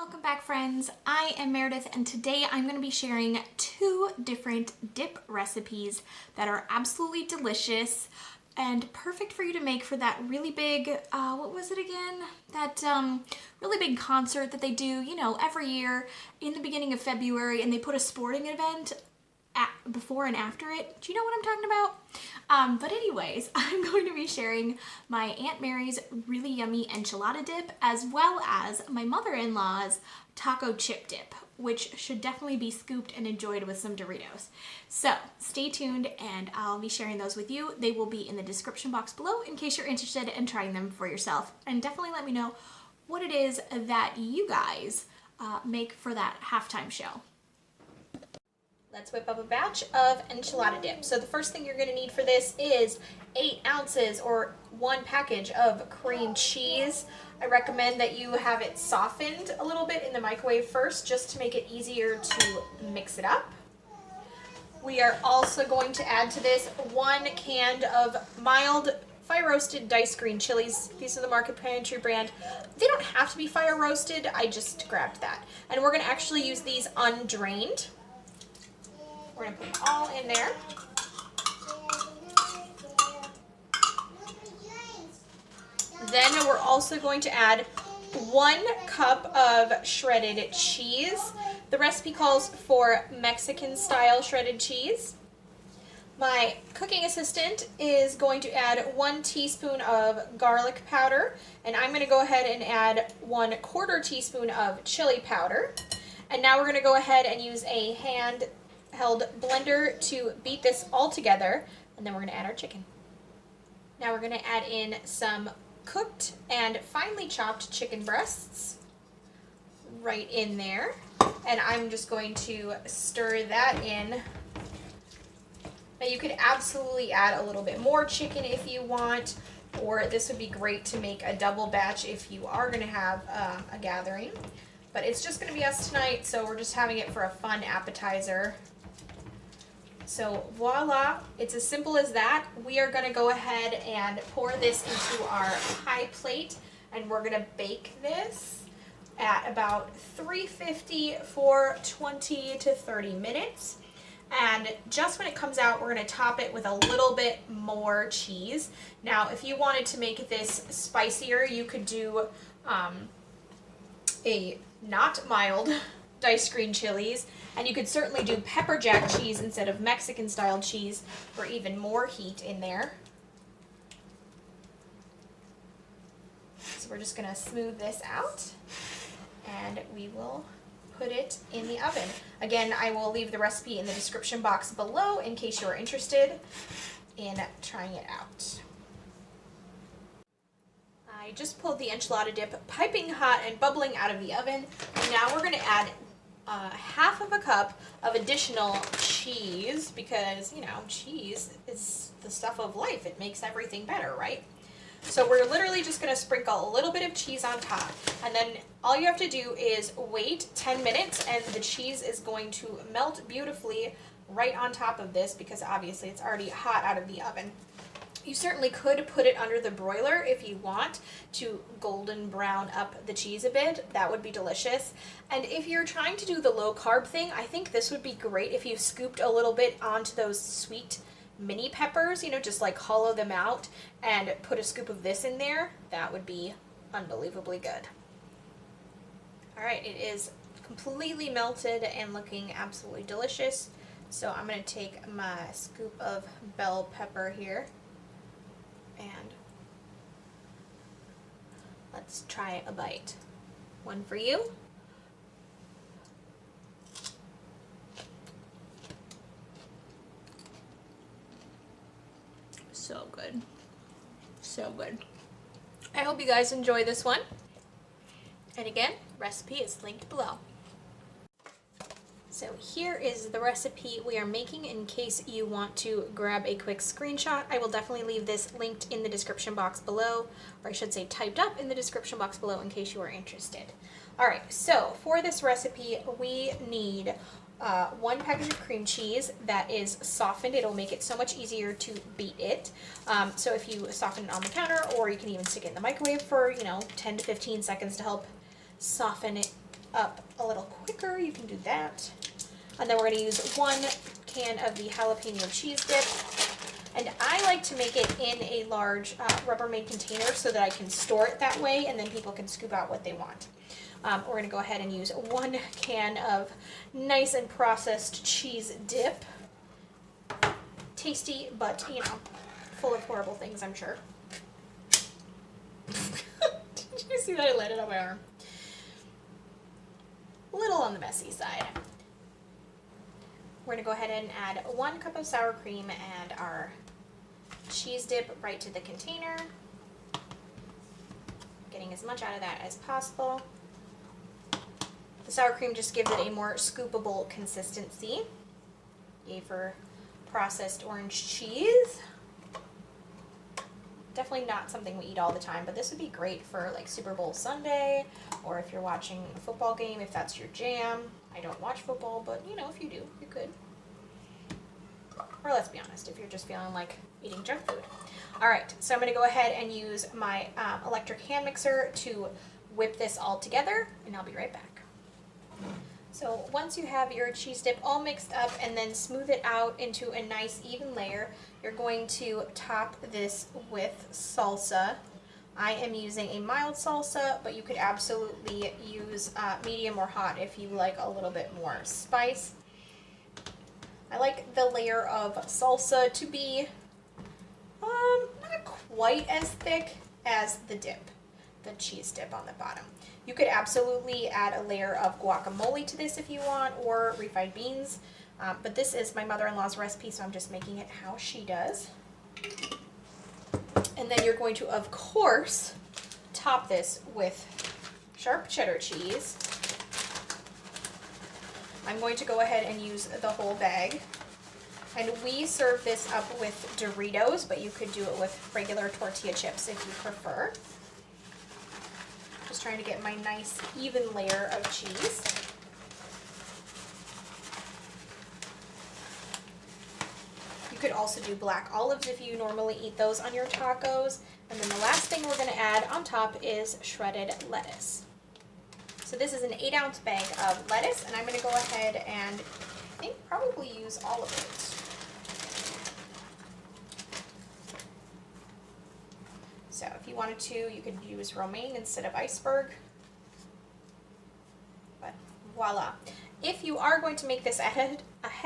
Welcome back, friends. I am Meredith, and today I'm going to be sharing two different dip recipes that are absolutely delicious and perfect for you to make for that really big, what was it again? That really big concert that they do, every year in the beginning of February, and they put a sporting event before and after it. Do you know what I'm talking about? But anyways, I'm going to be sharing my Aunt Mary's really yummy enchilada dip, as well as my mother-in-law's taco chip dip, which should definitely be scooped and enjoyed with some Doritos. So stay tuned and I'll be sharing those with you. They will be in the description box below in case you're interested in trying them for yourself. And definitely let me know what it is that you guys make for that halftime show. Let's whip up a batch of enchilada dip. So the first thing you're going to need for this is 8 ounces or 1 package of cream cheese. I recommend that you have it softened a little bit in the microwave first, just to make it easier to mix it up. We are also going to add to this 1 can of mild fire roasted diced green chilies. These are the Market Pantry brand. They don't have to be fire roasted, I just grabbed that. And we're going to actually use these undrained. We're going to put them all in there. Then we're also going to add 1 cup of shredded cheese. The recipe calls for Mexican style shredded cheese. My cooking assistant is going to add 1 teaspoon of garlic powder, and I'm going to go ahead and add 1/4 teaspoon of chili powder. And now we're going to go ahead and use a handheld blender to beat this all together, and then we're going to add our chicken. Now we're going to add in some cooked and finely chopped chicken breasts right in there, and I'm just going to stir that in. Now you could absolutely add a little bit more chicken if you want, or this would be great to make a double batch if you are going to have a gathering, but it's just going to be us tonight, so we're just having it for a fun appetizer. So voila, it's as simple as that. We are going to go ahead and pour this into our pie plate, and we're going to bake this at about 350 for 20 to 30 minutes. And just when it comes out, we're going to top it with a little bit more cheese. Now, if you wanted to make this spicier, you could do a not mild diced green chilies, and you could certainly do pepper jack cheese instead of Mexican style cheese for even more heat in there. So we're just going to smooth this out, and we will put it in the oven. Again, I will leave the recipe in the description box below in case you are interested in trying it out. I just pulled the enchilada dip piping hot and bubbling out of the oven. Now we're going to add 1/2 cup of additional cheese, because cheese is the stuff of life. It makes everything better, right? So we're literally just going to sprinkle a little bit of cheese on top, and then all you have to do is wait 10 minutes and the cheese is going to melt beautifully right on top of this, because obviously it's already hot out of the oven. You certainly could put it under the broiler if you want to golden brown up the cheese a bit. That would be delicious. And if you're trying to do the low carb thing, I think this would be great if you scooped a little bit onto those sweet mini peppers, just like hollow them out and put a scoop of this in there. That would be unbelievably good. All right, it is completely melted and looking absolutely delicious. So I'm going to take my scoop of bell pepper here, and let's try a bite. One for you. So good. So good. I hope you guys enjoy this one. And again, recipe is linked below. So here is the recipe we are making in case you want to grab a quick screenshot. I will definitely leave this linked in the description box below, or I should say typed up in the description box below in case you are interested. All right, so for this recipe, we need 1 package of cream cheese that is softened. It'll make it so much easier to beat it. So if you soften it on the counter, or you can even stick it in the microwave for 10 to 15 seconds to help soften it up a little quicker, you can do that. And then we're going to use 1 can of the jalapeno cheese dip. And I like to make it in a large Rubbermaid container so that I can store it that way, and then people can scoop out what they want. We're going to go ahead and use 1 can of nice and processed cheese dip. Tasty, but, you know, full of horrible things, I'm sure. Did you see that I landed on my arm? A little on the messy side. We're going to go ahead and add 1 cup of sour cream and our cheese dip right to the container. Getting as much out of that as possible. The sour cream just gives it a more scoopable consistency. Yay for processed orange cheese. Definitely not something we eat all the time, but this would be great for like Super Bowl Sunday, or if you're watching a football game, if that's your jam. I don't watch football, but you know, if you do, you could. Or let's be honest, if you're just feeling like eating junk food. All right, so I'm going to go ahead and use my electric hand mixer to whip this all together, and I'll be right back. So once you have your cheese dip all mixed up and then smooth it out into a nice even layer, you're going to top this with salsa. I am using a mild salsa, but you could absolutely use medium or hot if you like a little bit more spice. I like the layer of salsa to be not quite as thick as the dip, the cheese dip on the bottom. You could absolutely add a layer of guacamole to this if you want, or refried beans, but this is my mother-in-law's recipe, so I'm just making it how she does. And then you're going to, of course, top this with sharp cheddar cheese. I'm going to go ahead and use the whole bag. And we serve this up with Doritos, but you could do it with regular tortilla chips if you prefer. Just trying to get my nice even layer of cheese. You could also do black olives if you normally eat those on your tacos. And then the last thing we're going to add on top is shredded lettuce. So this is an 8-ounce bag of lettuce, and I'm going to go ahead and I think probably use all of it. So if you wanted to, you could use romaine instead of iceberg. But voila. If you are going to make this ahead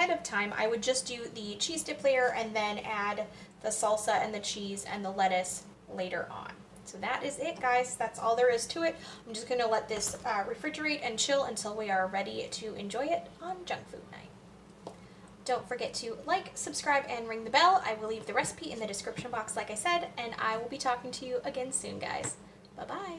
of time, I would just do the cheese dip layer and then add the salsa and the cheese and the lettuce later on. So that is it, guys. That's all there is to it. I'm just going to let this refrigerate and chill until we are ready to enjoy it on junk food night. Don't forget to like, subscribe, and ring the bell. I will leave the recipe in the description box like I said, and I will be talking to you again soon, guys. Bye-bye.